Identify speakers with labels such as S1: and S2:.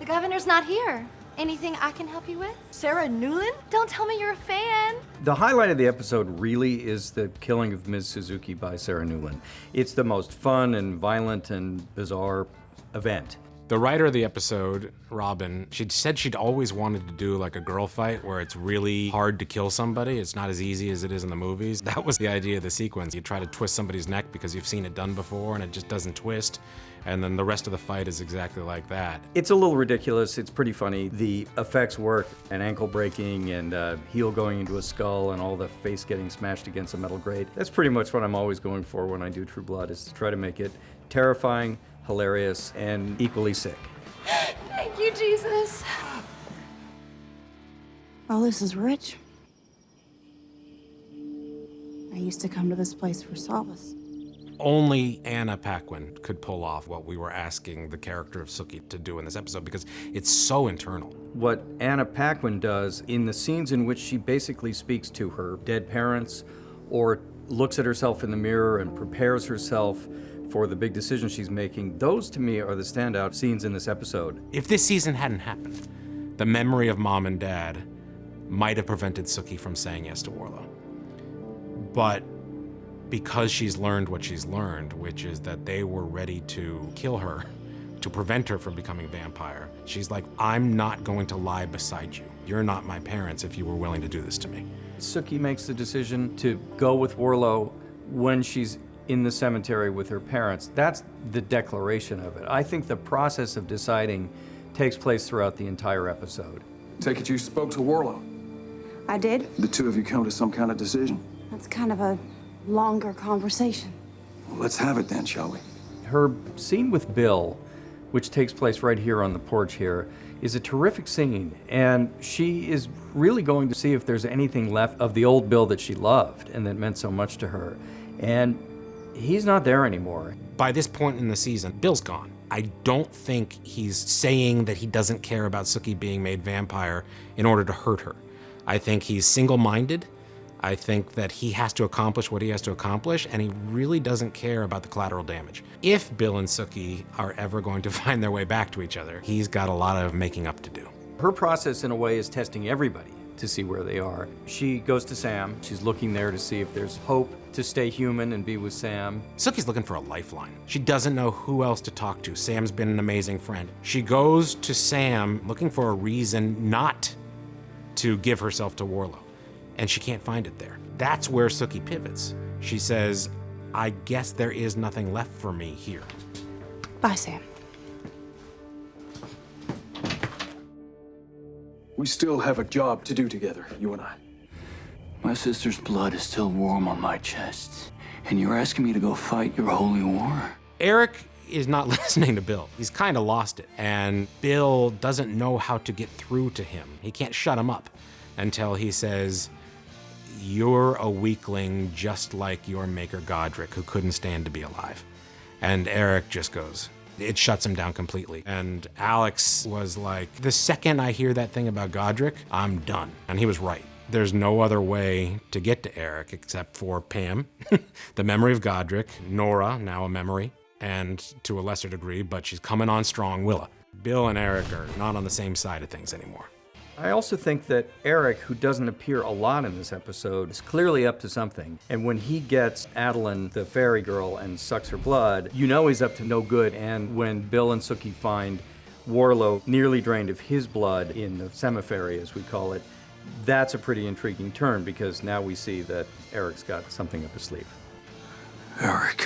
S1: The governor's not here. Anything I can help you with? Sarah Newland? Don't tell me you're a fan.
S2: The highlight of the episode really is the killing of Ms. Suzuki by Sarah Newland. It's the most fun and violent and bizarre event.
S3: The writer of the episode, Robin, she'd said she'd always wanted to do like a girl fight where it's really hard to kill somebody. It's not as easy as it is in the movies. That was the idea of the sequence. You try to twist somebody's neck because you've seen it done before and it just doesn't twist. And then the rest of the fight is exactly like that.
S2: It's a little ridiculous. It's pretty funny. The effects work, and ankle breaking and heel going into a skull and all the face getting smashed against a metal grate. That's pretty much what I'm always going for when I do True Blood, is to try to make it terrifying, hilarious, and equally sick.
S1: Thank you, Jesus.
S4: Well, this is rich. I used to come to this place for solace.
S3: Only Anna Paquin could pull off what we were asking the character of Sookie to do in this episode because it's so internal.
S2: What Anna Paquin does in the scenes in which she basically speaks to her dead parents or looks at herself in the mirror and prepares herself for the big decision she's making, those to me are the standout scenes in this episode.
S3: If this season hadn't happened, the memory of mom and dad might have prevented Sookie from saying yes to Warlow. But because she's learned what she's learned, which is that they were ready to kill her, to prevent her from becoming a vampire, she's like, I'm not going to lie beside you. You're not my parents if you were willing to do this to me.
S2: Sookie makes the decision to go with Warlow when she's in the cemetery with her parents. That's the declaration of it. I think the process of deciding takes place throughout the entire episode.
S5: Take it you spoke to Warlow.
S4: I did.
S5: The two of you come to some kind of decision.
S4: That's kind of a longer conversation.
S5: Well, let's have it then, shall we?
S2: Her scene with Bill, which takes place right here on the porch here, is a terrific scene, and she is really going to see if there's anything left of the old Bill that she loved and that meant so much to her. And he's not there anymore.
S3: By this point in the season, Bill's gone. I don't think he's saying that he doesn't care about Sookie being made vampire in order to hurt her. I think he's single-minded. I think that he has to accomplish what he has to accomplish, and he really doesn't care about the collateral damage. If Bill and Sookie are ever going to find their way back to each other, he's got a lot of making up to do.
S2: Her process, in a way, is testing everybody to see where they are. She goes to Sam. She's looking there to see if there's hope to stay human and be with Sam.
S3: Sookie's looking for a lifeline. She doesn't know who else to talk to. Sam's been an amazing friend. She goes to Sam looking for a reason not to give herself to Warlow, and she can't find it there. That's where Sookie pivots. She says, I guess there is nothing left for me here.
S4: Bye, Sam.
S5: We still have a job to do together, you and I.
S6: My sister's blood is still warm on my chest, and you're asking me to go fight your holy war?
S3: Eric is not listening to Bill. He's kind of lost it, and Bill doesn't know how to get through to him. He can't shut him up until he says, you're a weakling just like your maker Godric, who couldn't stand to be alive. And Eric just goes, it shuts him down completely. And Alex was like, the second I hear that thing about Godric, I'm done. And he was right. There's no other way to get to Eric except for Pam, the memory of Godric, Nora, now a memory, and to a lesser degree, but she's coming on strong, Willa. Bill and Eric are not on the same side of things anymore.
S2: I also think that Eric, who doesn't appear a lot in this episode, is clearly up to something. And when he gets Adeline, the fairy girl, and sucks her blood, you know he's up to no good. And when Bill and Sookie find Warlow nearly drained of his blood in the cemetery, as we call it, that's a pretty intriguing turn, because now we see that Eric's got something up his sleeve.
S6: Eric.